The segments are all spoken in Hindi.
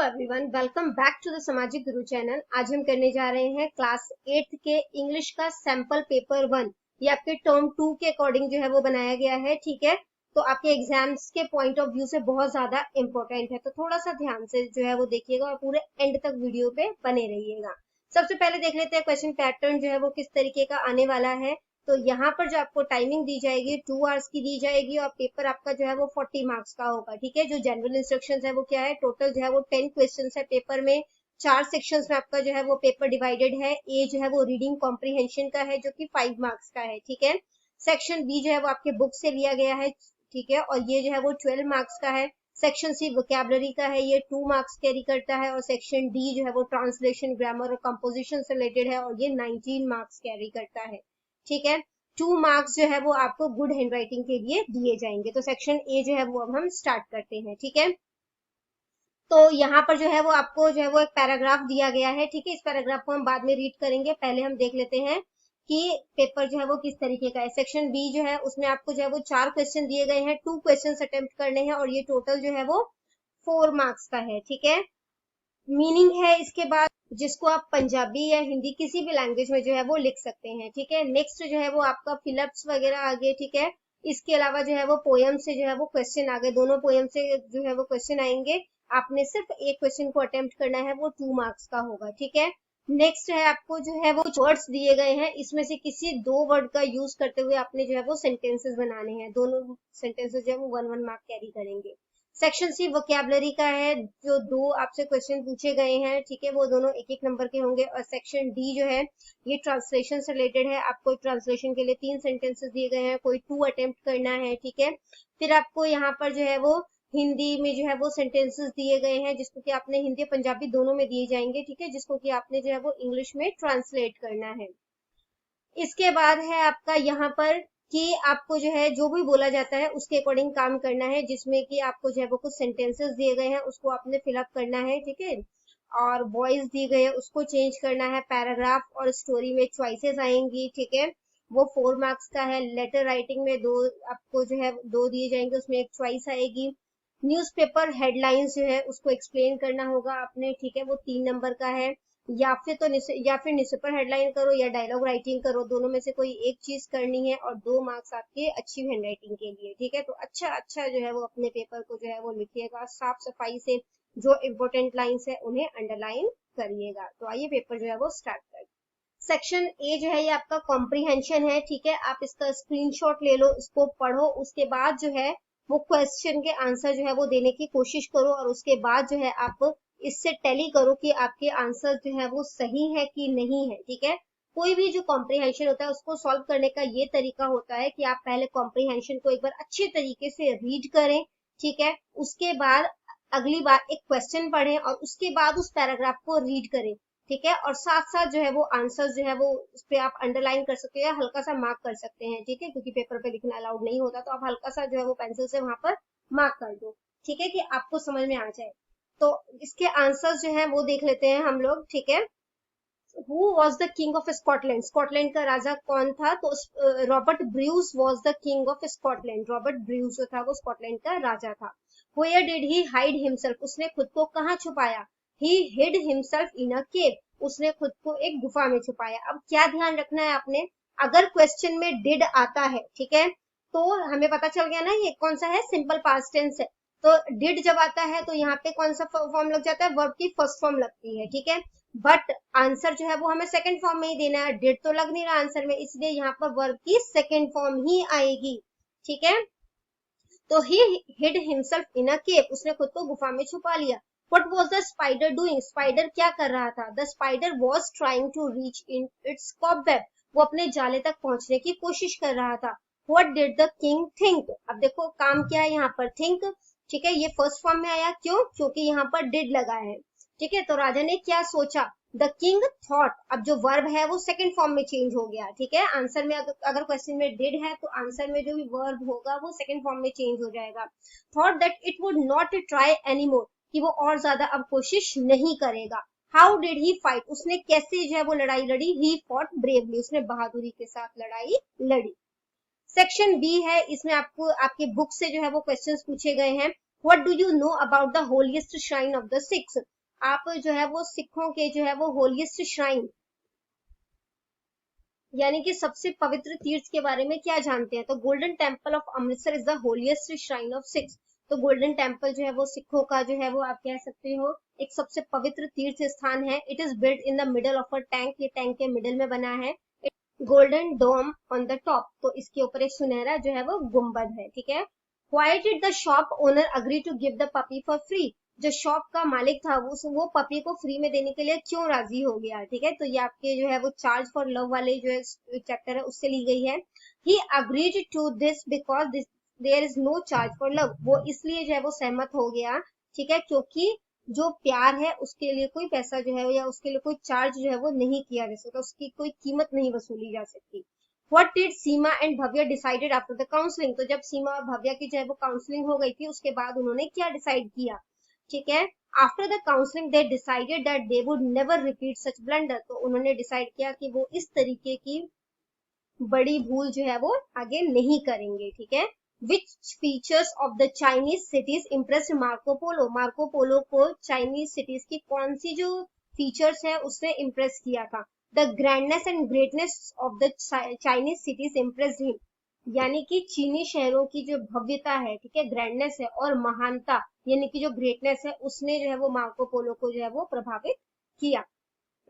Everyone, welcome back to the सामाजिक गुरु चैनल। आज हम करने जा रहे हैं क्लास 8 के इंग्लिश का सैंपल पेपर 1। ये आपके टर्म 2 के अकॉर्डिंग जो है वो बनाया गया है। ठीक है, तो आपके एग्जाम्स के पॉइंट ऑफ व्यू से बहुत ज्यादा इंपॉर्टेंट है, तो थोड़ा सा ध्यान से जो है वो देखिएगा और पूरे एंड तक वीडियो पे बने रहिएगा। सबसे पहले देख लेते हैं क्वेश्चन पैटर्न जो है वो किस तरीके का आने वाला है। तो यहाँ पर जो आपको टाइमिंग दी जाएगी 2 आवर्स की दी जाएगी और पेपर आपका जो है वो 40 मार्क्स का होगा। ठीक है, जो जनरल इंस्ट्रक्शंस है वो क्या है, टोटल जो है वो 10 क्वेश्चंस है पेपर में। 4 सेक्शंस में आपका जो है वो पेपर डिवाइडेड है। ए जो है वो रीडिंग कॉम्प्रीहेंशन का है जो कि 5 मार्क्स का है। ठीक है, सेक्शन बी जो है वो आपके बुक से लिया गया है। ठीक है, और ये जो है वो 12 मार्क्स का है। सेक्शन सी वोकैबुलरी का है, ये 2 मार्क्स कैरी करता है। और सेक्शन डी जो है वो ट्रांसलेशन, ग्रामर और कंपोजिशन से रिलेटेड है और ये 19 मार्क्स कैरी करता है। ठीक है, 2 मार्क्स जो है वो आपको गुड हैंड राइटिंग के लिए दिए जाएंगे। तो सेक्शन ए जो है वो अब हम स्टार्ट करते हैं। ठीक है, तो यहाँ पर जो है वो आपको जो है वो एक पैराग्राफ दिया गया है। ठीक है, इस पैराग्राफ को हम बाद में रीड करेंगे, पहले हम देख लेते हैं कि पेपर जो है वो किस तरीके का है। सेक्शन बी जो है उसमें आपको जो है वो 4 क्वेश्चन दिए गए हैं, 2 क्वेश्चन अटेम्प्ट करने हैं और ये टोटल जो है वो 4 मार्क्स का है। ठीक है, मीनिंग है इसके बाद जिसको आप पंजाबी या हिंदी किसी भी लैंग्वेज में जो है वो लिख सकते हैं। ठीक है, नेक्स्ट जो है वो आपका फिलअप्स वगैरह आगे। ठीक है, इसके अलावा जो है वो पोयम से जो है वो क्वेश्चन आगे, दोनों पोयम से जो है वो क्वेश्चन आएंगे। आपने सिर्फ एक क्वेश्चन को अटेम्प्ट करना है, वो 2 मार्क्स का होगा। ठीक है, नेक्स्ट है आपको जो है वो वर्ड्स दिए गए हैं, इसमें से किसी 2 वर्ड का यूज करते हुए आपने जो है वो सेंटेंसेस बनाने हैं। दोनों सेंटेंसेस जो है वो 1-1 मार्क कैरी करेंगे। सेक्शन सी वोकैबुलरी का है, जो 2 आपसे क्वेश्चन पूछे गए हैं। ठीक है, वो दोनों 1-1 नंबर के होंगे। और सेक्शन डी जो है ये ट्रांसलेशन से रिलेटेड है। आपको ट्रांसलेशन के लिए 3 सेंटेंसेस दिए गए हैं, कोई 2 अटेम्प्ट करना है। ठीक है, फिर आपको यहाँ पर जो है वो हिंदी में जो है वो सेंटेंसेस दिए गए हैं, जिसको कि आपने हिंदी पंजाबी दोनों में दिए जाएंगे। ठीक है, जिसको कि आपने जो है वो इंग्लिश में ट्रांसलेट करना है। इसके बाद है आपका यहाँ पर कि आपको जो है जो भी बोला जाता है उसके अकॉर्डिंग काम करना है, जिसमें कि आपको जो है वो कुछ सेंटेंसेस दिए गए हैं उसको आपने फिलअप करना है। ठीक है, और वॉइस दी गई है उसको चेंज करना है। पैराग्राफ और स्टोरी में चॉइसेस आएंगी। ठीक है, वो 4 मार्क्स का है। लेटर राइटिंग में 2 आपको जो है 2 दिए जाएंगे, उसमें एक चॉइस आएगी। न्यूज़पेपर हेडलाइंस जो है उसको एक्सप्लेन करना होगा आपने। ठीक है, वो 3 नंबर का है। या फिर न्यूज़पेपर हेडलाइन करो या डायलॉग राइटिंग करो, दोनों में से कोई एक चीज करनी है और 2 मार्क्स आपके अच्छी हैंड राइटिंग के लिए। ठीक है, तो अच्छा जो है वो अपने पेपर को जो है वो लिखिएगा साफ सफाई से, जो इम्पोर्टेंट लाइंस है उन्हें अंडरलाइन करिएगा। तो आइए पेपर जो है वो स्टार्ट करते हैं। सेक्शन ए जो है ये आपका कॉम्प्रीहेंशन है। ठीक है, आप इसका स्क्रीनशॉट ले लो, इसको पढ़ो, उसके बाद जो है वो क्वेश्चन के आंसर जो है वो देने की कोशिश करो और उसके बाद जो है आप इससे टैली करो कि आपके आंसर जो है वो सही है कि नहीं है। ठीक है, कोई भी जो कॉम्प्रीहेंशन होता है उसको सॉल्व करने का ये तरीका होता है कि आप पहले कॉम्प्रीहेंशन को एक बार अच्छे तरीके से रीड करें। ठीक है, उसके बाद अगली बार एक क्वेश्चन पढ़ें और उसके बाद उस पैराग्राफ को रीड करें। ठीक है, और साथ साथ जो है वो आंसर जो है वो उस पे आप अंडरलाइन कर सकते हो या हल्का सा मार्क कर सकते हैं। ठीक है, क्योंकि पेपर पे लिखना अलाउड नहीं होता, तो आप हल्का सा जो है वो पेंसिल से वहां पर मार्क कर दो। ठीक है, कि आपको समझ में आ जाए। तो इसके आंसर्स जो है वो देख लेते हैं हम लोग। ठीक है, who was the king of Scotland, Scotland का राजा कौन था? तो Robert Bruce was the king of Scotland. Robert Bruce जो था वो स्कॉटलैंड का राजा था। Where did he hide himself, उसने खुद को कहाँ छुपाया? ही हिड हिमसेल्फ इन अ केव, उसने खुद को एक गुफा में छुपाया। अब क्या ध्यान रखना है आपने, अगर क्वेश्चन में डिड आता है, ठीक है, तो हमें पता चल गया ना ये कौन सा है, सिंपल पास्ट टेंस है। तो डिड जब आता है तो यहाँ पे कौन सा फॉर्म लग जाता है, वर्ब की फर्स्ट फॉर्म लगती है। ठीक है, बट आंसर जो है वो हमें सेकंड फॉर्म में ही देना है, डिड तो लग नहीं रहा आंसर में, इसलिए यहाँ पर वर्ब की सेकंड फॉर्म ही आएगी। ठीक है, तो ही हिड हिमसेल्फ इन अ केव, उसने खुद को गुफा में छुपा लिया। What was the spider doing? Spider क्या कर रहा था? The spider was trying to reach in its cobweb. वो अपने जाले तक पहुंचने की कोशिश कर रहा था। What did the king think? अब देखो काम क्या है यहाँ पर, think। ठीक है, ये फर्स्ट फॉर्म में आया, क्यों? क्योंकि यहाँ पर did लगा है। ठीक है, तो राजा ने क्या सोचा? द किंग थॉट, अब जो वर्ब है वो सेकंड फॉर्म में चेंज हो गया। ठीक है, आंसर में अगर क्वेश्चन में डिड है तो आंसर में जो भी वर्ब होगा वो सेकंड फॉर्म में चेंज हो जाएगा। Thought that it would not try anymore, कि वो और ज्यादा अब कोशिश नहीं करेगा। हाउ डिड ही फाइट, उसने कैसे जो है वो लड़ाई लड़ी? ही फॉट ब्रेवली, उसने बहादुरी के साथ लड़ाई लड़ी। सेक्शन बी है, इसमें आपको आपके बुक से जो है वो क्वेश्चंस पूछे गए हैं। What do you know about the holiest shrine of the six, आप जो है वो सिखों के जो है वो होलिएस्ट श्राइन यानी कि सबसे पवित्र तीर्थ के बारे में क्या जानते हैं? तो golden temple of Amritsar is the holiest shrine of six. तो गोल्डन टेम्पल जो है वो सिखों का जो है वो आप कह सकते हो एक सबसे पवित्र तीर्थ स्थान है। It is built in the middle of a tank, ये टैंक के मिडल में बना है। Golden dome on the top, तो इसके ऊपर एक सुनहरा जो है वो गुंबद है, ठीक है। Why did the shop owner agree to give the puppy for free, जो शॉप का मालिक था वो पपी को फ्री में देने के लिए क्यों राजी हो गया, ठीक है। तो ये आपके जो है वो चार्ज फॉर लव वाले जो चैप्टर है उससे ली गई है। He agreed to this because there is no charge for love, वो इसलिए जो है वो सहमत हो गया, ठीक है, क्योंकि जो प्यार है उसके लिए कोई पैसा जो है या उसके लिए कोई चार्ज जो है वो नहीं किया जा सकता, उसकी कोई कीमत नहीं वसूली जा सकती। What did Seema and Bhavya decided after the counselling, तो जब सीमा और भव्या की जो है वो काउंसलिंग हो गई थी उसके बाद उन्होंने क्या डिसाइड किया, ठीक है। After the counselling they decided that they would never repeat such blunder, तो उन्होंने डिसाइड किया कि वो इस तरीके की बड़ी भूल जो है वो आगे नहीं करेंगे, ठीक है। Which features of the Chinese cities impressed Marco Polo, Marco Polo को चाइनीज सिटीज की कौन सी जो फीचर्स है उसने इम्प्रेस किया था। The grandness and greatness of the Chinese cities impressed him, यानी कि चीनी शहरों की जो भव्यता है, ठीक है, ग्रैंडनेस है और महानता यानी कि जो ग्रेटनेस है उसने जो है वो मार्को पोलो को जो है वो प्रभावित किया।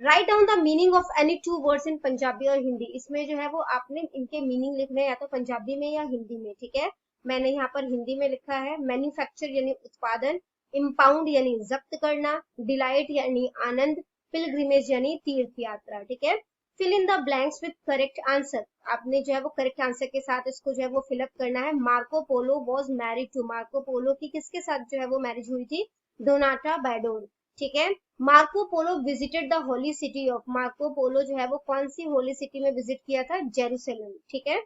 Write down the meaning of any two words in Punjabi और हिंदी, इसमें जो है वो आपने इनके मीनिंग लिखने या तो पंजाबी में या हिंदी में, ठीक है। मैंने यहाँ पर हिंदी में लिखा है। मैन्युफैक्चर यानी उत्पादन, इम्पाउंड यानी जब्त करना, डिलाइट यानी आनंद, पिलग्रिमेज यानी तीर्थ यात्रा, ठीक है। Fill in the blanks with correct answer, आपने जो है वो करेक्ट आंसर के साथ इसको जो है वो फिलअप करना है। Marco Polo was married to, Marco Polo की किसके साथ जो है वो मैरिज हुई थी, डोनाटा बैडोर, ठीक है। Marco polo visited the holy city of, Marco Polo जो है वो कौन सी होली सिटी में विजिट किया था, जेरूसलम, ठीक है।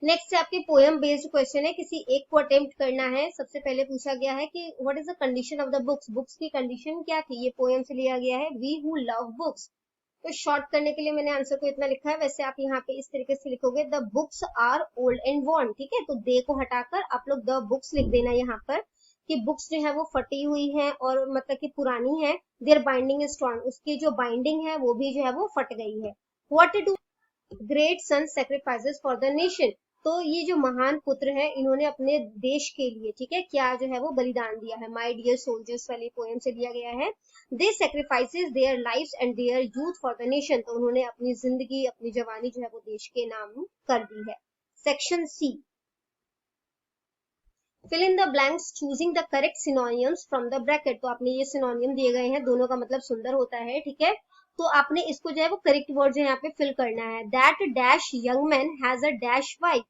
नेक्स्ट आपके पोएम बेस्ड क्वेश्चन है, किसी एक को अटेम्प्ट करना है। सबसे पहले पूछा गया है कि what is the condition of the books, books की कंडीशन क्या थी, ये पोएम से लिया गया है। वी हु लव बुक्स, तो शॉर्ट करने के लिए मैंने आंसर को इतना लिखा है, वैसे आप यहाँ पे इस तरीके से लिखोगे the books are old and worn, ठीक है। तो दे को हटाकर आप लोग द बुक्स लिख देना यहाँ पर कि बुक्स जो है वो फटी हुई है और मतलब कि पुरानी है। देयर बाइंडिंग इज स्ट्रॉन्ग, उसकी जो बाइंडिंग है वो भी जो है वो फट गई है। What do great sun sacrifices for the nation, तो ये जो महान पुत्र है इन्होंने अपने देश के लिए, ठीक है, क्या जो है वो बलिदान दिया है। माय डियर सोल्जर्स वाली पोएम से लिया गया है। They sacrifices their lives and their youth for the nation, तो उन्होंने अपनी जिंदगी अपनी जवानी जो है वो देश के नाम कर दी है। Section C, fill in the blanks choosing the correct synonyms from the bracket, तो आपने ये सिनोनियम दिए गए हैं, दोनों का मतलब सुंदर होता है, ठीक है। तो आपने इसको जो है वो करेक्ट वर्ड जो है यहाँ पे फिल करना है। That dash young man has a dash wife,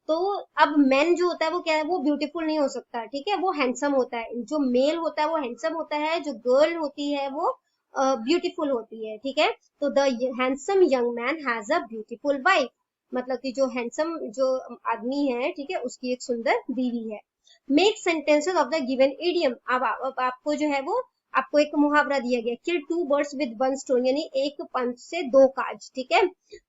तो अब मैन जो होता है वो क्या है, वो ब्यूटीफुल नहीं हो सकता, ठीक है, वो हैंडसम होता है। जो मेल होता है वो हैंडसम होता है, जो गर्ल होती है वो ब्यूटीफुल होती है, ठीक है। तो the handsome young man has a beautiful wife, मतलब कि जो हैंडसम जो आदमी है, ठीक है, उसकी एक सुंदर बीवी है। Make sentences of the given idiom, अब आपको जो है वो आपको एक मुहावरा दिया गया, kill two birds with one stone, यानी एक पंच से दो काज, ठीक है।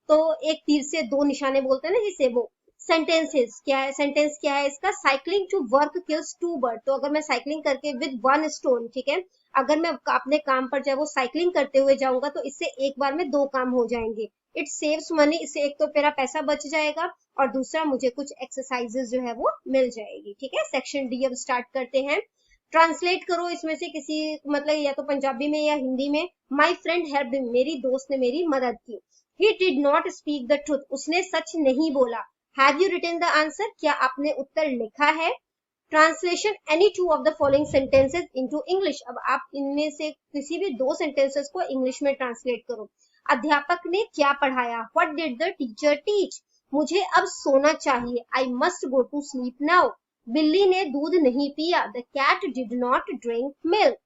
तो एक तीर से दो निशाने बोलते हैं ना जिसे, वो सेंटेंसेस क्या है, सेंटेंस क्या है इसका, cycling to work kills two bird, तो अगर मैं साइकिलिंग करके विद वन स्टोन, ठीक है, अगर मैं अपने काम पर जो है वो साइकिलिंग करते हुए जाऊंगा तो इससे एक बार में दो काम हो जाएंगे। इट सेव्स मनी, इससे एक तो मेरा पैसा बच जाएगा और दूसरा मुझे कुछ एक्सरसाइजेस जो है वो मिल जाएगी, ठीक है। सेक्शन डी अब स्टार्ट करते हैं। ट्रांसलेट करो इसमें से किसी, मतलब या तो पंजाबी में या हिंदी में। माई फ्रेंड हेल्प, मेरी दोस्त ने मेरी मदद की। He did not speak the truth, उसने सच नहीं बोला। Have you written the answer, क्या आपने उत्तर लिखा है। Translation any two of the following sentences into English, अब आप इनमें से किसी भी दो सेंटेंसेस को इंग्लिश में ट्रांसलेट करो। अध्यापक ने क्या पढ़ाया, what did the teacher teach, मुझे अब सोना चाहिए, I must go to sleep now. बिल्ली ने दूध नहीं पिया, the cat did not drink milk.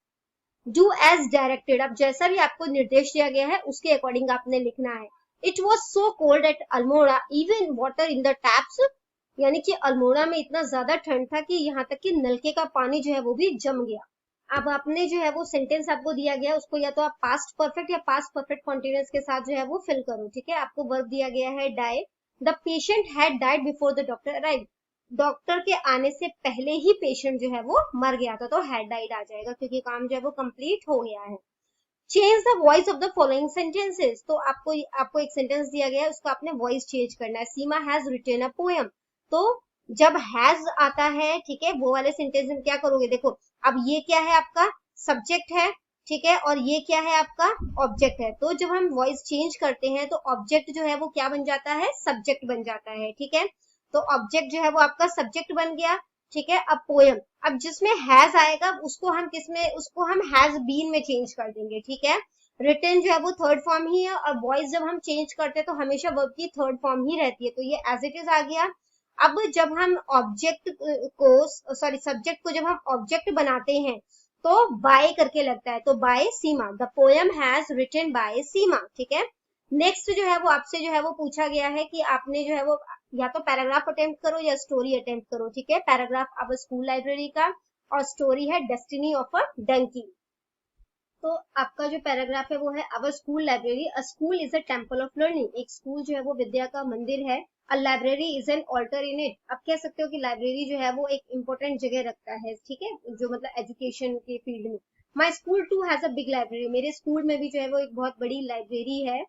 Do as directed, अब जैसा भी आपको निर्देश दिया गया है उसके अकॉर्डिंग आपने लिखना है। It was so cold at Almora even water in the taps, यानी कि अल्मोड़ा में इतना ज्यादा ठंड था कि यहाँ तक कि नलके का पानी जो है वो भी जम गया। अब आपने जो है वो सेंटेंस आपको दिया गया उसको या तो आप पास्ट परफेक्ट या पास्ट परफेक्ट कॉन्टिन्यूअस के साथ जो है वो फिल करो, ठीक है। आपको वर्ब दिया गया है die, the patient had died before the doctor arrived, doctor के आने से पहले ही पेशेंट जो है वो मर गया था, तो हैड डाइड आ जाएगा क्योंकि काम जो है वो कंप्लीट हो गया है। Change the voice of the following sentences, तो आपको एक सेंटेंस दिया गया है, उसका आपने वॉइस चेंज करना है। सीमा हैज रिटन अ पोएम, तो जब हैज आता है, ठीक है, वो वाले सेंटेंस में क्या करोगे, देखो अब ये क्या है, आपका सब्जेक्ट है, ठीक है, और ये क्या है, आपका ऑब्जेक्ट है। तो जब हम वॉइस चेंज करते हैं तो ऑब्जेक्ट जो है वो क्या बन जाता है, सब्जेक्ट बन जाता है, ठीक है। तो ऑब्जेक्ट जो है वो आपका सब्जेक्ट बन गया, ठीक है। अब पोएम, अब जिसमें हैज आएगा उसको हम हैज बीन में चेंज कर देंगे, ठीक है। रिटन जो है वो थर्ड फॉर्म ही है, और वॉइस जब हम चेंज करते हैं तो हमेशा वर्ब की थर्ड फॉर्म ही रहती है, तो ये एज इट इज आ गया। अब जब हम ऑब्जेक्ट को सब्जेक्ट को जब हम ऑब्जेक्ट बनाते हैं तो बाय करके लगता है, तो by Seema, the poem has written by Seema, ठीक है। नेक्स्ट जो है वो आपसे जो है वो पूछा गया है कि आपने जो है वो या तो पैराग्राफ अटेम्प्ट करो या स्टोरी अटेम्प्ट करो, ठीक है। पैराग्राफ अब स्कूल लाइब्रेरी का, और स्टोरी है डेस्टिनी ऑफ अ डंकी। तो आपका जो पैराग्राफ है वो है our school library, a school is a temple of learning, एक स्कूल जो है वो विद्या का मंदिर है। A library is an altar in it, अब कह सकते हो कि लाइब्रेरी जो है वो एक इंपॉर्टेंट जगह रखता है, ठीक है, जो मतलब एजुकेशन के फील्ड में। My school too has a big library, मेरे स्कूल में भी जो है वो एक बहुत बड़ी लाइब्रेरी है,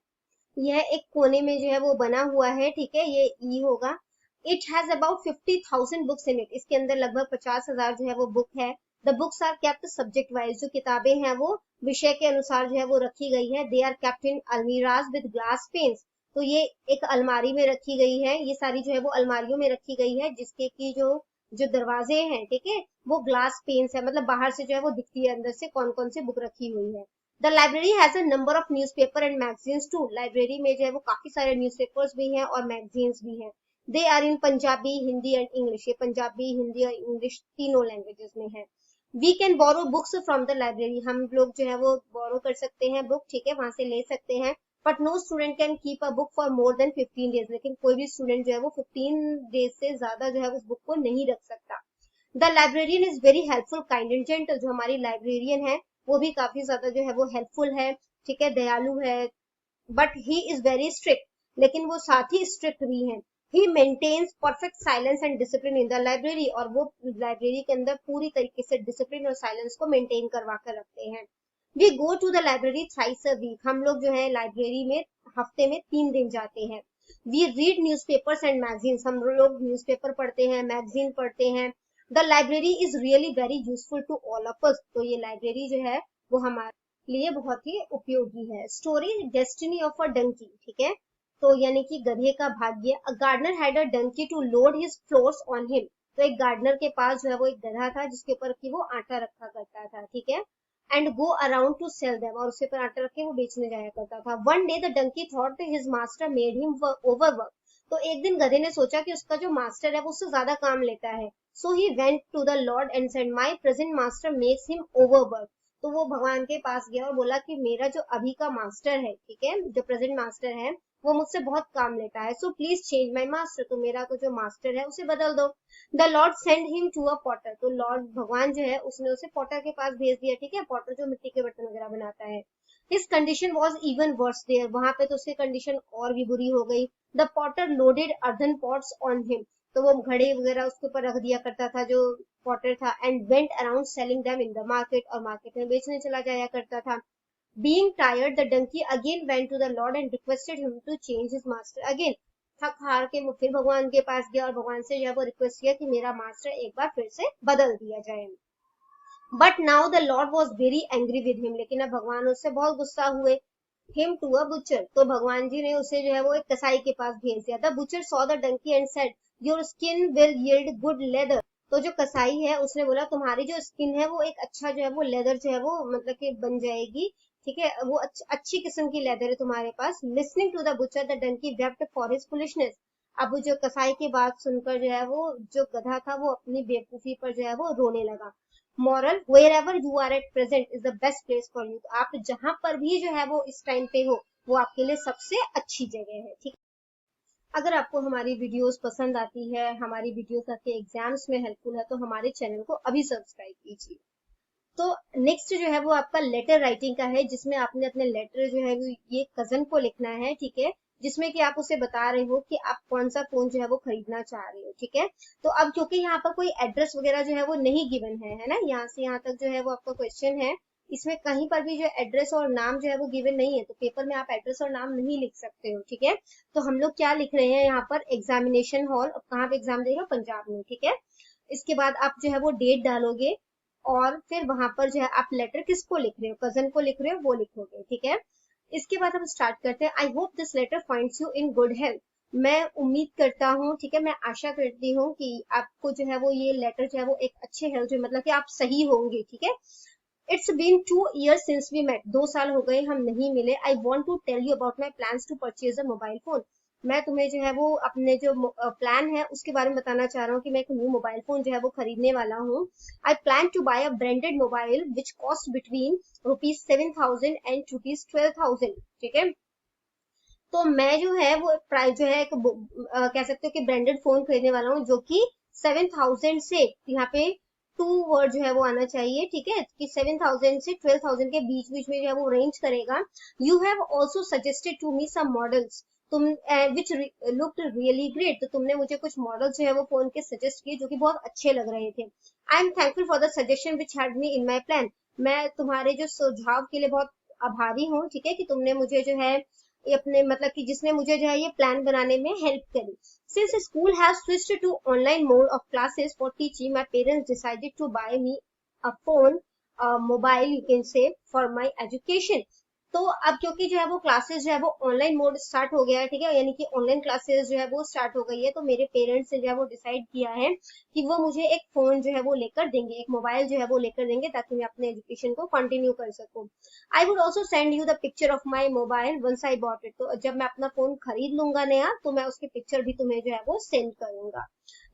यह एक कोने में जो है वो बना हुआ है, ठीक है, ये ई होगा। It has about 50,000 books in it, इसके अंदर लगभग 50,000 जो है वो बुक है। The books are kept subject wise, जो किताबें हैं वो विषय के अनुसार जो है वो रखी गई है। दे आर केप्ट इन अलमीराज विद ग्लास पेन्स, तो ये एक अलमारी में रखी गई है, ये सारी जो है वो अलमारियों में रखी गई है, जिसके की जो जो दरवाजे हैं, ठीक है, वो ग्लास पेन्स है, मतलब बाहर से जो है वो दिखती है अंदर से कौन कौन सी बुक रखी हुई है। The library has a number of newspaper and magazines too, library में जो है वो काफी सारे न्यूज़पेपर्स भी हैं और मैगजीन्स भी हैं। They are in Punjabi, Hindi and English, ये पंजाबी, हिंदी और इंग्लिश तीनों लैंग्वेजेस में है। We can borrow books from the library, हम लोग जो है वो बोरो कर सकते हैं बुक, ठीक है, वहां से ले सकते हैं। But no student can keep a book for more than 15 days, लेकिन कोई भी स्टूडेंट जो है वो 15 डेज से ज्यादा जो है उस बुक को नहीं रख सकता। The librarian is very helpful, kind and gentle, जो हमारी लाइब्रेरियन है वो भी काफी ज्यादा जो है वो हेल्पफुल है, ठीक है, दयालु है। But he is very strict, लेकिन वो साथ ही स्ट्रिक्ट भी है। He maintains perfect silence and discipline in the library, और वो लाइब्रेरी के अंदर पूरी तरीके से डिसिप्लिन और साइलेंस को मेंटेन करवा कर रखते हैं। We go to the library thrice a week, हम लोग जो है लाइब्रेरी में हफ्ते में 3 दिन जाते हैं। We read newspapers and magazines, हम लोग न्यूज़पेपर पढ़ते हैं, मैगजीन पढ़ते हैं। The library is really very useful to all of us, तो ये लाइब्रेरी जो है वो हमारे लिए बहुत ही उपयोगी है। Story destiny of a donkey, ठीक है, तो यानी कि गधे का भाग्य। A gardener had a donkey to load his flowers on him, तो एक गार्डनर के पास जो है वो एक गधा था जिसके ऊपर की वो आटा रखा करता था, ठीक है। And go around two sell them, और उसके ऊपर आटा रख के वो बेचने जाया करता था। One day the donkey thought his master made him overwork, तो एक दिन गधे ने सोचा कि उसका जो मास्टर है वो उससे ज्यादा काम लेता है। So he went to the lord and said my present master makes him overwork, तो वो भगवान के पास गया और बोला कि मेरा जो अभी का मास्टर है, ठीक है, जो प्रेजेंट मास्टर है वो मुझसे बहुत काम लेता है, so please change my master, तो मेरा को जो मास्टर है उसे बदल दो। The lord send him to a potter, तो लॉर्ड भगवान जो है उसने उसे पॉटर के पास भेज दिया, ठीक है, पॉटर जो मिट्टी के बर्तन वगैरह बनाता है। His condition was even worse there, वहां पे तो उसकी कंडीशन और भी बुरी हो गई। The Potter loaded earthen pots on him, तो वो घड़े वगैरह उसके ऊपर रख दिया करता था जो पॉटर था। And went around selling them in the market, और मार्केट में बेचने चला जाया करता था। Being tired, the donkey again went to the Lord and requested him to change his master again. थक हार के वो फिर भगवान के पास गया और भगवान से जो है वो रिक्वेस्ट किया कि मेरा मास्टर एक बार फिर से बदल दिया जाए। But now the Lord was very angry with him, लेकिन अब भगवान उससे बहुत गुस्सा हुए। हिम टू अ बुचर, तो भगवान जी ने उसे जो है वो एक कसाई के पास भेज दिया। The butcher saw the donkey and said your skin will yield good leather, तो जो कसाई है उसने बोला तुम्हारी जो स्किन है वो एक अच्छा जो है वो लेदर जो है वो मतलब कि बन जाएगी, ठीक है, वो अच्छी किस्म की लेदर है तुम्हारे पास। Listening to the butcher the donkey wept for his foolishness, अब जो कसाई की बात सुनकर जो है वो जो गधा था वो अपनी बेवकूफी पर जो है वो रोने लगा। Moral, wherever you are at present is the best place for you, आप जहां पर भी जो है वो इस टाइम पे हो वो आपके लिए सबसे अच्छी जगह है, ठीक। अगर आपको हमारी वीडियोस पसंद आती है, हमारी वीडियोस आपके एग्जाम्स में हेल्पफुल है, तो हमारे चैनल को अभी सब्सक्राइब कीजिए। तो नेक्स्ट जो है वो आपका लेटर राइटिंग का है, जिसमें आपने अपने लेटर जो है वो ये कजन को लिखना है, ठीक है, जिसमें कि आप उसे बता रहे हो कि आप कौन सा फोन जो है वो खरीदना चाह रहे हो, ठीक है। तो अब क्योंकि यहाँ पर कोई एड्रेस वगैरह जो है वो नहीं गिवन है ना, यहाँ से यहाँ तक जो है वो आपका क्वेश्चन है, इसमें कहीं पर भी जो एड्रेस और नाम जो है वो गिवन नहीं है, तो पेपर में आप एड्रेस और नाम नहीं लिख सकते हो, ठीक है। तो हम लोग क्या लिख रहे हैं यहाँ पर, एग्जामिनेशन हॉल, कहाँ पे एग्जाम देगा, पंजाब में, ठीक है। इसके बाद आप जो है वो डेट डालोगे, और फिर वहां पर जो है आप लेटर किसको लिख रहे हो, कजन को लिख रहे हो, वो लिखोगे, ठीक है। इसके बाद हम स्टार्ट करते हैं। I hope this letter finds you in good health. मैं उम्मीद करता हूँ, ठीक है, मैं आशा करती हूँ कि आपको जो है वो ये लेटर जो है वो एक अच्छे हेल्थ में, मतलब कि आप सही होंगे, ठीक है। It's been 2 years since we met, 2 साल हो गए हम नहीं मिले। I want to tell you about my plans to purchase a mobile phone. मैं तुम्हें जो है वो अपने जो प्लान है उसके बारे में बताना चाह रहा हूँ कि मैं एक न्यू मोबाइल फोन जो है वो खरीदने वाला हूँ। I plan to buy a branded mobile which cost between ₹7,000 and ₹12,000, ठीक है। तो मैं जो है वो प्राइस जो है एक कह सकते हो कि ब्रांडेड फोन खरीदने वाला हूँ, जो कि 7,000 से, यहाँ पे 2 वर्ड जो है वो आना चाहिए, ठीक है, कि 7,000 से 12,000 के बीच बीच में जो है वो रेंज करेगा। You have also suggested to me some models, तुम विच लुक्ड रियली ग्रेट, तो तुमने मुझे कुछ मॉडल जो है वो फोन के सजेस्ट किए जो कि बहुत अच्छे लग रहे थे। I am thankful for the suggestion which had me in my plan. मैं तुम्हारे जो सुझाव के लिए बहुत आभारी हूँ, ठीक है, कि तुमने मुझे जो है ये अपने, मतलब कि जिसने मुझे जो है ये प्लान बनाने में हेल्प करी। Since school has switched to online mode of classes for teaching, my parents decided to buy me a phone, a mobile you can say, for my education. तो अब क्योंकि जो है वो क्लासेस जो है वो ऑनलाइन मोड स्टार्ट हो गया है, ठीक है, यानी कि ऑनलाइन क्लासेस जो है वो स्टार्ट हो गई है, तो मेरे पेरेंट्स ने जो है वो डिसाइड किया है कि वो मुझे एक फोन जो है वो लेकर देंगे, एक मोबाइल जो है वो लेकर देंगे, ताकि मैं अपने एजुकेशन को कंटिन्यू कर सकूं। I would also send you the picture of my mobile once I bought it, तो जब मैं अपना फोन खरीद लूंगा नया, तो मैं उसकी पिक्चर भी तुम्हें जो है वो सेंड करूंगा।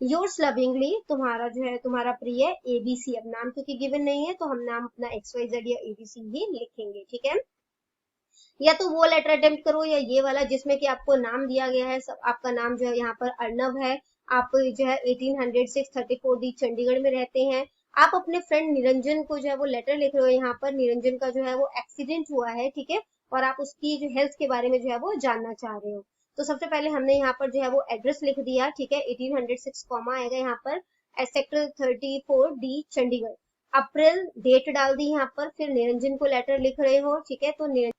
योर्स लविंगली, तुम्हारा जो है तुम्हारा प्रिय एबीसी। अब नाम क्योंकि गिवन नहीं है, तो हम नाम अपना XYZ या एबीसी ही लिखेंगे, ठीक है। या तो वो लेटर अटेम्प्ट करो, या ये वाला जिसमें कि आपको नाम दिया गया है, सब आपका नाम जो है यहाँ पर अर्नव है, आप जो है 1800 डी चंडीगढ़ में रहते हैं। आप अपने फ्रेंड निरंजन को जो है वो लेटर लिख रहे हो, यहाँ पर निरंजन का जो है वो एक्सीडेंट हुआ है, ठीक है, और आप उसकी जो हेल्थ के बारे में जो है वो जानना चाह रहे हो। तो सबसे पहले हमने यहाँ पर जो है वो एड्रेस लिख दिया, ठीक है, 1806 कॉमा आएगा यहाँ पर, सेक्टर 34D चंडीगढ़। अप्रैल डेट डाल दी यहाँ पर, फिर निरंजन को लेटर लिख रहे हो, ठीक है। तो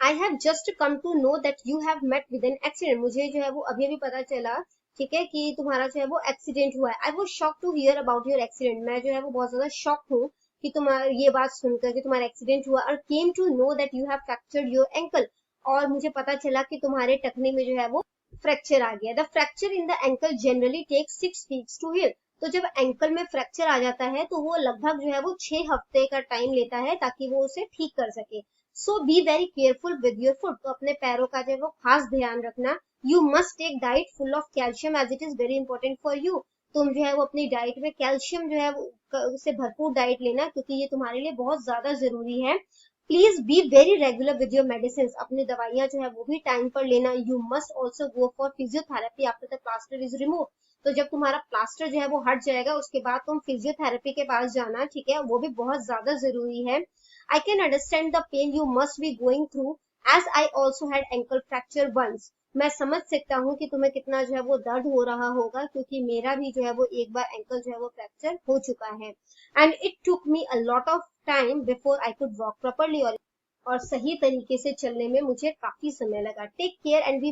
I have just come to know that you have met with an accident, मुझे जो है वो अभी अभी पता चला, ठीक है, कि तुम्हारा जो है वो एक्सीडेंट हुआ है। I was shock to hear about your accident, मैं जो है वो बहुत ज्यादा शॉक हूँ कि तुम्हारा ये बात सुनकर कि तुम्हारा एक्सीडेंट हुआ। और came to know that you have fractured your ankle, और मुझे पता चला कि तुम्हारे टखने में जो है वो फ्रैक्चर आ गया। The fracture in the ankle generally takes 6 weeks to heal, तो जब एंकल में फ्रैक्चर आ जाता है तो वो लगभग जो है वो 6 हफ्ते का टाइम लेता है ताकि वो उसे ठीक कर सके। So be very careful with your food, तो अपने पैरों का जो है वो खास ध्यान रखना। You must take diet full of calcium as it is very important for you, तुम जो है वो अपनी डाइट में कैल्शियम जो है उससे भरपूर डाइट लेना, क्योंकि ये तुम्हारे लिए बहुत ज्यादा जरूरी है। Please be very regular with your medicine, अपनी दवाइयां जो है वो भी टाइम पर लेना। You must also go for physiotherapy after the plaster is remove, तो जब तुम्हारा प्लास्टर जो है वो हट जाएगा उसके बाद तुम फिजियोथेरेपी के पास जाना, ठीक है, वो भी बहुत ज्यादा जरूरी है। I can understand the pain you must be going through as I also had ankle fracture once. मैं समझ सकता हूँ कि तुम्हें कितना जो है वो दर्द हो रहा होगा, क्योंकि मेरा भी जो है वो एक बार एंकल जो है वो फ्रैक्चर हो चुका है। And it took me a lot of time before I could walk properly, और सही तरीके से चलने में मुझे काफी समय लगा। Take care and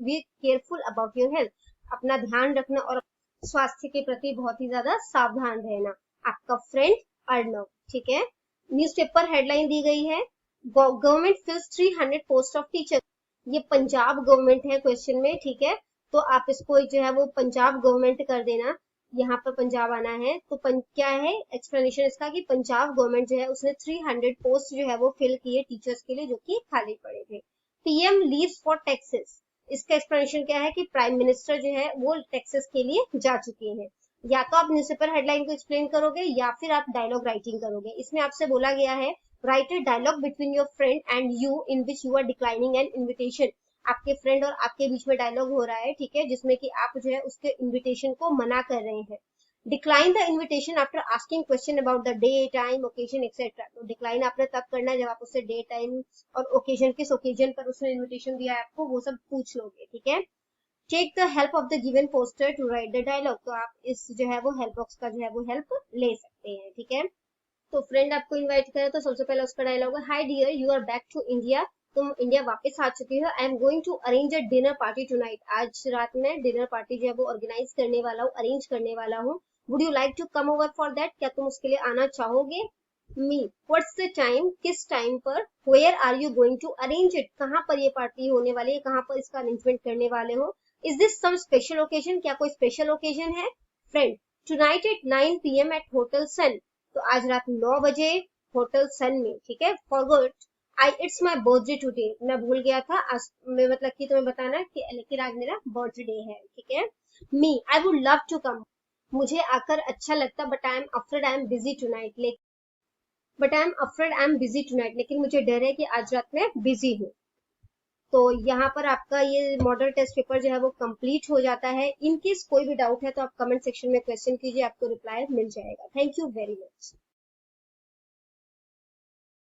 be careful about your health. अपना ध्यान रखना और स्वास्थ्य के प्रति बहुत ही ज्यादा सावधान रहना। आपका फ्रेंड अर्नव, ठीक है। न्यूज़पेपर हेडलाइन दी गई है, गवर्नमेंट फिल्स 300 पोस्ट ऑफ टीचर, ये पंजाब गवर्नमेंट है क्वेश्चन में, ठीक है, तो आप इसको जो है वो पंजाब गवर्नमेंट कर देना, यहाँ पर पंजाब आना है। तो क्या है एक्सप्लेनेशन इसका, कि पंजाब गवर्नमेंट जो है उसने 300 पोस्ट जो है वो फिल किए टीचर्स के लिए जो कि खाली पड़े थे। पीएम लीव्स फॉर टैक्सेस, इसका एक्सप्लेनेशन क्या है कि प्राइम मिनिस्टर जो है वो टैक्सेस के लिए जा चुके हैं। या तो आप न्यूज़पेपर हेडलाइन को एक्सप्लेन करोगे या फिर आप डायलॉग राइटिंग करोगे। इसमें आपसे बोला गया है write a dialogue between your friend and you in which you are declining an invitation, आपके फ्रेंड और आपके बीच में डायलॉग हो रहा है, ठीक है, जिसमें कि आप जो है उसके इन्विटेशन को मना कर रहे हैं। Decline the invitation after asking question about the day, time, occasion etcetera. तो डिक्लाइन आपने तब करना है जब आप उससे डे, टाइम और ओकेजन, किस ओकेजन पर उसने इन्विटेशन दिया है आपको, वो सब पूछ लोगे, ठीक है। Take the help of the given poster to write the dialogue. तो आप इस जो है वो हेल्प बॉक्स का जो है वो हेल्प ले सकते हैं, ठीक है। तो फ्रेंड आपको इनवाइट करे तो सबसे पहले उसका डायलॉग है, hi dear, you are back to India. तुम इंडिया वापस आ चुकी हो। I am going to arrange a dinner party tonight. आज रात में डिनर पार्टी जो है वो ऑर्गेनाइज करने वाला हूँ, अरेंज करने वाला हूँ। Would you like to come over for that? क्या तुम उसके लिए आना चाहोगे? Me, what's the time? किस टाइम पर? Where are you going to arrange it? कहाँ पर ये पार्टी होने वाली है, कहाँ पर इसका अरेंजमेंट करने वाले हो? Is this some special occasion? क्या कोई स्पेशल ओकेजन है? Friend, tonight at 9 PM at hotel Sun. तो आज रात 9 बजे होटल सन में, ठीक है। Forgot, I it's my birthday today. मैं भूल गया था आज मैं मतलब कि तुम्हें बताना कि लेकिन आज मेरा बर्थडे है, ठीक है। Me, I would love to come. मुझे आकर अच्छा लगता, but I am afraid I am busy tonight. लेकिन मुझे डर है कि आज रात में बिजी हूँ। तो यहाँ पर आपका ये मॉडल टेस्ट पेपर जो है वो कंप्लीट हो जाता है। इन केस कोई भी डाउट है तो आप कमेंट सेक्शन में क्वेश्चन कीजिए, आपको रिप्लाई मिल जाएगा। Thank you very much.